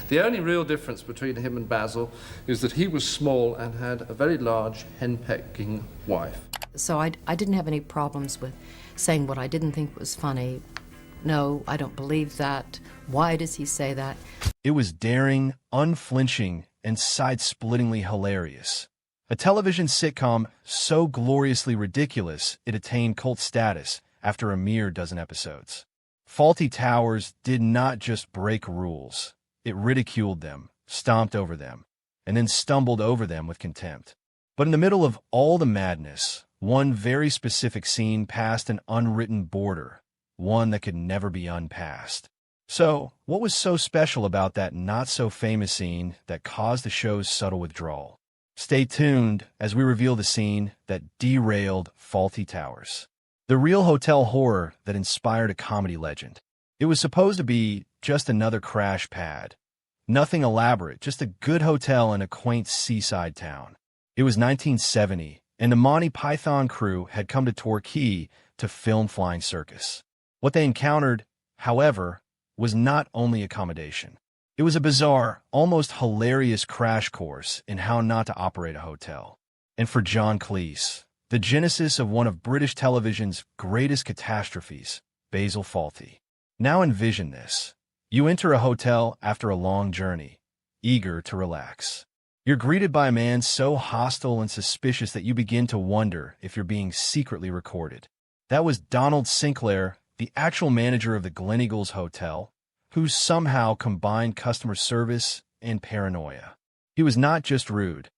The only real difference between him and Basil is that he was small and had a very large henpecking wife. So I didn't have any problems with saying what I didn't think was funny. No, I don't believe that. Why does he say that? It was daring, unflinching, and side-splittingly hilarious. A television sitcom so gloriously ridiculous it attained cult status after a mere dozen episodes. Fawlty Towers did not just break rules. It ridiculed them, stomped over them, and then stumbled over them with contempt. But in the middle of all the madness, one very specific scene passed an unwritten border, one that could never be unpassed. So, what was so special about that not-so-famous scene that caused the show's subtle withdrawal? Stay tuned as we reveal the scene that derailed Fawlty Towers, the real hotel horror that inspired a comedy legend. It was supposed to be just another crash pad. Nothing elaborate, just a good hotel in a quaint seaside town. It was 1970, and the Monty Python crew had come to Torquay to film Flying Circus. What they encountered, however, was not only accommodation. It was a bizarre, almost hilarious crash course in how not to operate a hotel. And for John Cleese, the genesis of one of British television's greatest catastrophes, Basil Fawlty. Now envision this. You enter a hotel after a long journey, eager to relax. You're greeted by a man so hostile and suspicious that you begin to wonder if you're being secretly recorded. That was Donald Sinclair, the actual manager of the Gleneagles Hotel, who somehow combined customer service and paranoia. He was not just rude.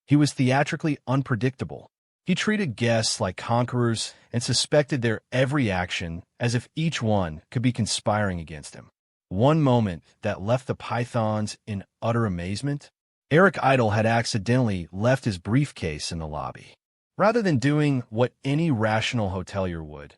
He was theatrically unpredictable. He treated guests like conquerors and suspected their every action as if each one could be conspiring against him. One moment that left the Pythons in utter amazement. Eric Idle had accidentally left his briefcase in the lobby. Rather than doing what any rational hotelier would,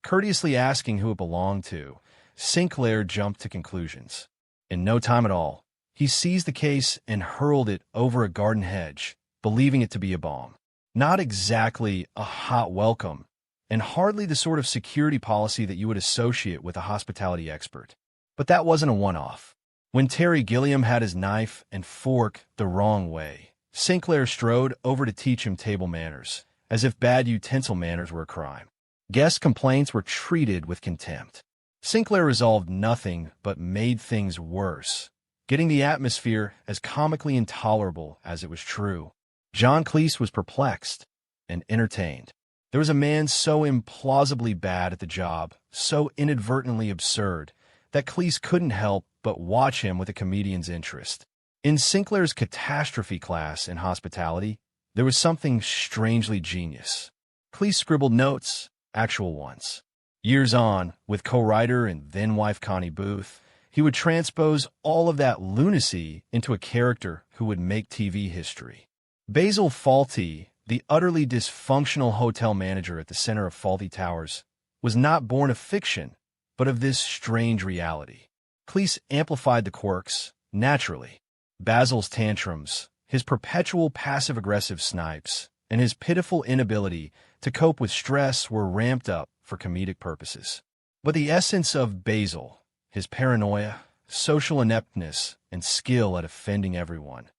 courteously asking who it belonged to, Sinclair jumped to conclusions. In no time at all, he seized the case and hurled it over a garden hedge, believing it to be a bomb. Not exactly a hot welcome, and hardly the sort of security policy that you would associate with a hospitality expert. But that wasn't a one-off. When Terry Gilliam had his knife and fork the wrong way, Sinclair strode over to teach him table manners, as if bad utensil manners were a crime. Guest complaints were treated with contempt. Sinclair resolved nothing but made things worse, getting the atmosphere as comically intolerable as it was true. John Cleese was perplexed and entertained. There was a man so implausibly bad at the job, so inadvertently absurd, that Cleese couldn't help but watch him with a comedian's interest. In Sinclair's catastrophe class in hospitality, there was something strangely genius. Cleese scribbled notes, actual ones. Years on, with co-writer and then-wife Connie Booth, he would transpose all of that lunacy into a character who would make TV history. Basil Fawlty, the utterly dysfunctional hotel manager at the center of Fawlty Towers, was not born of fiction, but of this strange reality. Cleese amplified the quirks, naturally. Basil's tantrums, his perpetual passive-aggressive snipes, and his pitiful inability to cope with stress were ramped up for comedic purposes. But the essence of Basil, his paranoia, social ineptness, and skill at offending everyone,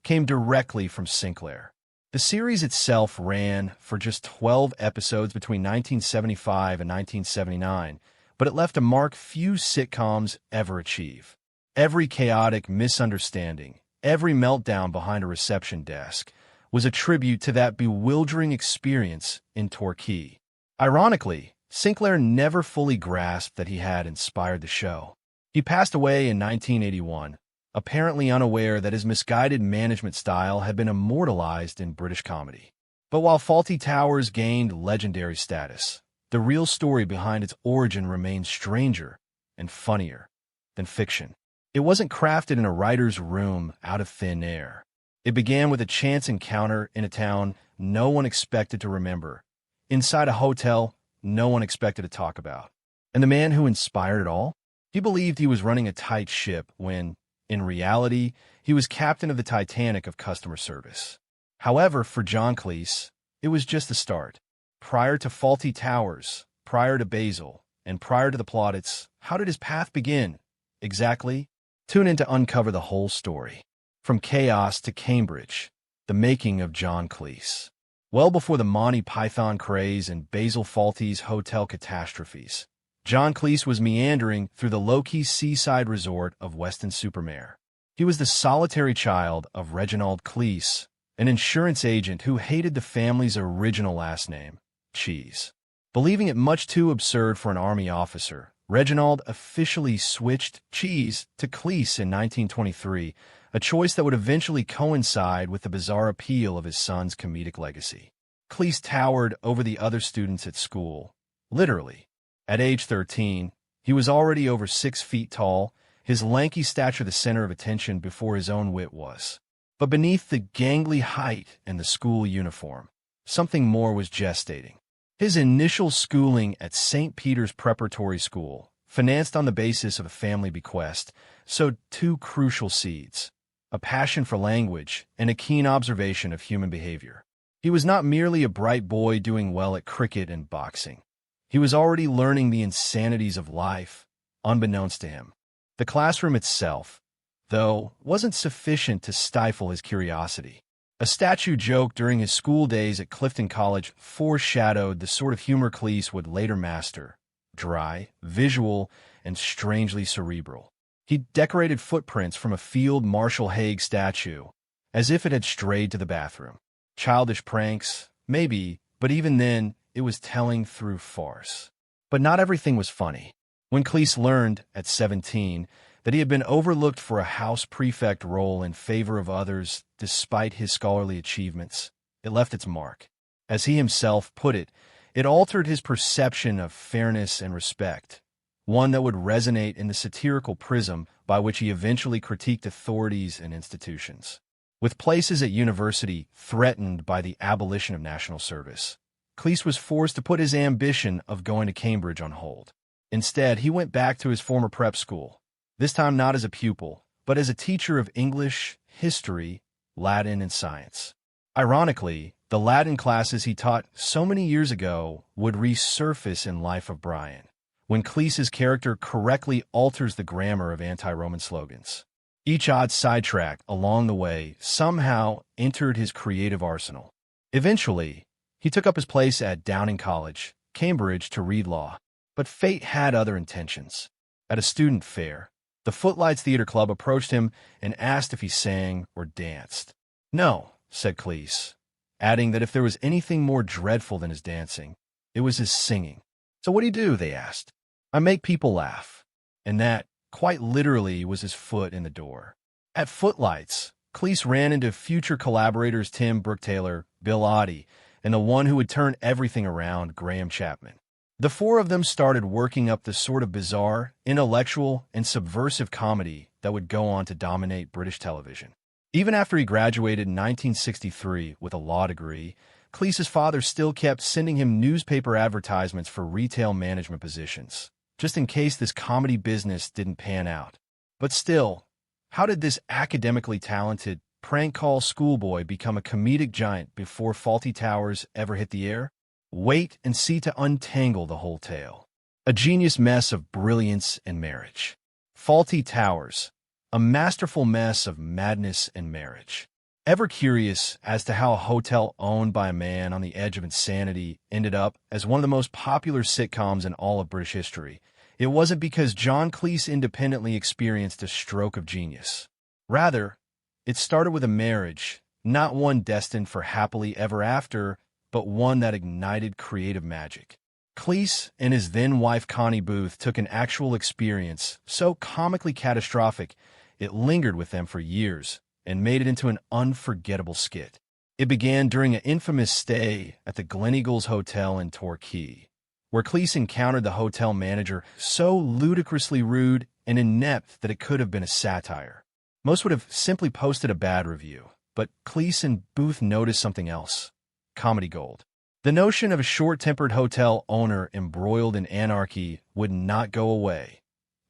came directly from Sinclair. The series itself ran for just 12 episodes between 1975 and 1979, but it left a mark few sitcoms ever achieve. Every chaotic misunderstanding, every meltdown behind a reception desk, was a tribute to that bewildering experience in Torquay. Ironically, Sinclair never fully grasped that he had inspired the show. He passed away in 1981, apparently unaware that his misguided management style had been immortalized in British comedy. But while Fawlty Towers gained legendary status, the real story behind its origin remains stranger and funnier than fiction. It wasn't crafted in a writer's room out of thin air. It began with a chance encounter in a town no one expected to remember, inside a hotel no one expected to talk about. And the man who inspired it all? He believed he was running a tight ship when, in reality, he was captain of the Titanic of customer service. However, for John Cleese, it was just the start. Prior to Fawlty Towers, prior to Basil, and prior to the plaudits, how did his path begin? Exactly Tune in to uncover the whole story. From chaos to Cambridge, the making of John Cleese. Well before the Monty Python craze and Basil Fawlty's hotel catastrophes, John Cleese was meandering through the low-key seaside resort of Weston-super-Mare. He was the solitary child of Reginald Cleese, an insurance agent who hated the family's original last name, Cheese. Believing it much too absurd for an army officer, Reginald officially switched Cheese to Cleese in 1923, a choice that would eventually coincide with the bizarre appeal of his son's comedic legacy. Cleese towered over the other students at school, literally. At age 13, he was already over 6 feet tall, his lanky stature the center of attention before his own wit was. But beneath the gangly height and the school uniform, something more was gestating. His initial schooling at St. Peter's Preparatory School, financed on the basis of a family bequest, sowed 2 crucial seeds: a passion for language and a keen observation of human behavior. He was not merely a bright boy doing well at cricket and boxing. He was already learning the insanities of life, unbeknownst to him. The classroom itself, though, wasn't sufficient to stifle his curiosity. A statue joke during his school days at Clifton College foreshadowed the sort of humor Cleese would later master: dry, visual, and strangely cerebral. He decorated footprints from a field Marshall Haig statue, as if it had strayed to the bathroom. Childish pranks, maybe, but even then, it was telling through farce. But not everything was funny. When Cleese learned, at 17, that he had been overlooked for a house prefect role in favor of others despite his scholarly achievements, it left its mark. As he himself put it, it altered his perception of fairness and respect, one that would resonate in the satirical prism by which he eventually critiqued authorities and institutions. With places at university threatened by the abolition of national service, Cleese was forced to put his ambition of going to Cambridge on hold. Instead, he went back to his former prep school, this time not as a pupil, but as a teacher of English, history, Latin, and science. Ironically, the Latin classes he taught so many years ago would resurface in Life of Brian, when Cleese's character correctly alters the grammar of anti-Roman slogans. Each odd sidetrack along the way somehow entered his creative arsenal. Eventually, he took up his place at Downing College, Cambridge, to read law. But fate had other intentions. At a student fair, the Footlights Theater Club approached him and asked if he sang or danced. "No," said Cleese, adding that if there was anything more dreadful than his dancing, it was his singing. "So what do you do?" they asked. "I make people laugh." And that, quite literally, was his foot in the door. At Footlights, Cleese ran into future collaborators Tim Brook-Taylor, Bill Oddie, and the one who would turn everything around, Graham Chapman. The 4 of them started working up the sort of bizarre, intellectual, and subversive comedy that would go on to dominate British television. Even after he graduated in 1963 with a law degree, Cleese's father still kept sending him newspaper advertisements for retail management positions, just in case this comedy business didn't pan out. But still, how did this academically talented, prank call schoolboy become a comedic giant before Fawlty Towers ever hit the air? Wait and see to untangle the whole tale. A genius mess of brilliance and marriage. Fawlty Towers, a masterful mess of madness and marriage. Ever curious as to how a hotel owned by a man on the edge of insanity ended up as one of the most popular sitcoms in all of British history? It wasn't because John Cleese independently experienced a stroke of genius. Rather, it started with a marriage, not one destined for happily ever after, but one that ignited creative magic. Cleese and his then-wife Connie Booth took an actual experience so comically catastrophic it lingered with them for years and made it into an unforgettable skit. It began during an infamous stay at the Gleneagles Hotel in Torquay, where Cleese encountered the hotel manager so ludicrously rude and inept that it could have been a satire. Most would have simply posted a bad review, but Cleese and Booth noticed something else: comedy gold. The notion of a short-tempered hotel owner embroiled in anarchy would not go away,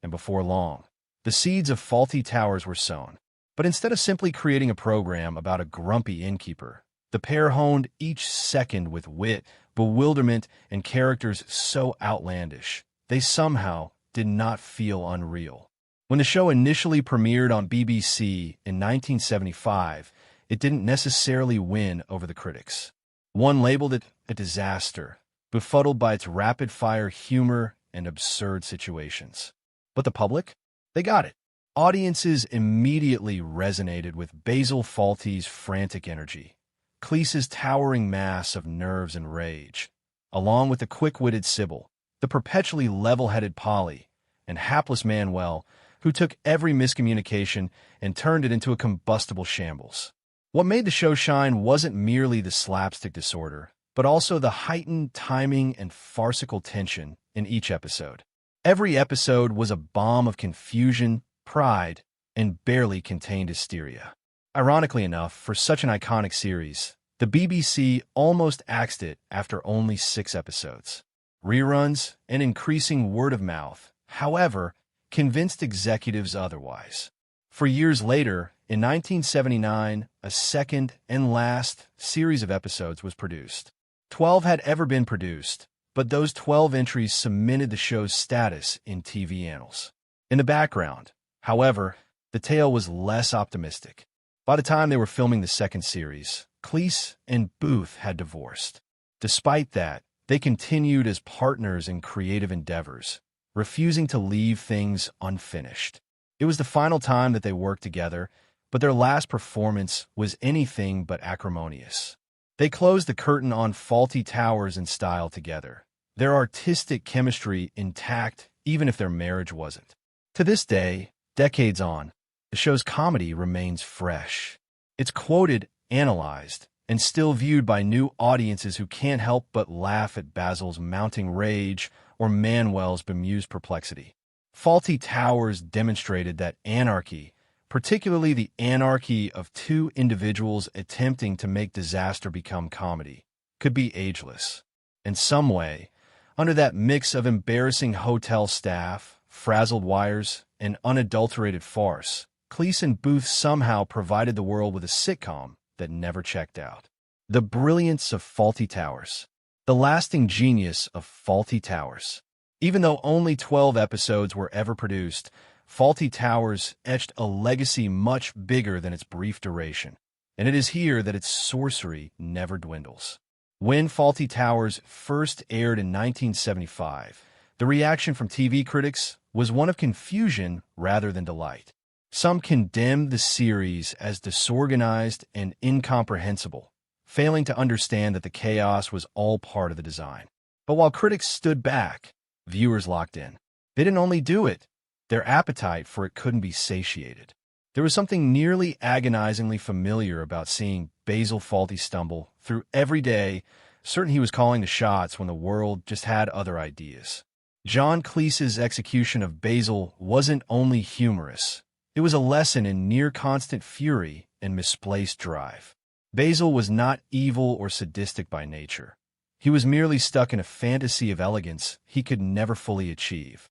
and before long, the seeds of Fawlty Towers were sown. But instead of simply creating a program about a grumpy innkeeper, the pair honed each second with wit, bewilderment, and characters so outlandish, they somehow did not feel unreal. When the show initially premiered on BBC in 1975, it didn't necessarily win over the critics. One labeled it a disaster, befuddled by its rapid-fire humor and absurd situations. But the public? They got it. Audiences immediately resonated with Basil Fawlty's frantic energy, Cleese's towering mass of nerves and rage, along with the quick-witted Sybil, the perpetually level-headed Polly, and hapless Manuel, who took every miscommunication and turned it into a combustible shambles. What made the show shine wasn't merely the slapstick disorder, but also the heightened timing and farcical tension in each episode. Every episode was a bomb of confusion, pride, and barely contained hysteria. Ironically enough, for such an iconic series, the BBC almost axed it after only 6 episodes. Reruns and increasing word of mouth, however, convinced executives otherwise. For years later, in 1979, a second and last series of episodes was produced. 12 had ever been produced, but those 12 entries cemented the show's status in TV annals. In the background, however, the tale was less optimistic. By the time they were filming the second series, Cleese and Booth had divorced. Despite that, they continued as partners in creative endeavors, refusing to leave things unfinished. It was the final time that they worked together, but their last performance was anything but acrimonious. They closed the curtain on Fawlty Towers in style together, their artistic chemistry intact even if their marriage wasn't. To this day, decades on, the show's comedy remains fresh. It's quoted, analyzed, and still viewed by new audiences who can't help but laugh at Basil's mounting rage or Manuel's bemused perplexity. Fawlty Towers demonstrated that anarchy, particularly the anarchy of two individuals attempting to make disaster become comedy, could be ageless. In some way, under that mix of embarrassing hotel staff, frazzled wires, and unadulterated farce, Cleese and Booth somehow provided the world with a sitcom that never checked out. The brilliance of Fawlty Towers. The lasting genius of Fawlty Towers. Even though only 12 episodes were ever produced, Fawlty Towers etched a legacy much bigger than its brief duration, and it is here that its sorcery never dwindles. When Fawlty Towers first aired in 1975, the reaction from TV critics was one of confusion rather than delight. Some condemned the series as disorganized and incomprehensible, failing to understand that the chaos was all part of the design. But while critics stood back, viewers locked in. They didn't only do it, their appetite for it couldn't be satiated. There was something nearly agonizingly familiar about seeing Basil Fawlty stumble through every day, certain he was calling the shots when the world just had other ideas. John Cleese's execution of Basil wasn't only humorous. It was a lesson in near-constant fury and misplaced drive. Basil was not evil or sadistic by nature. He was merely stuck in a fantasy of elegance he could never fully achieve.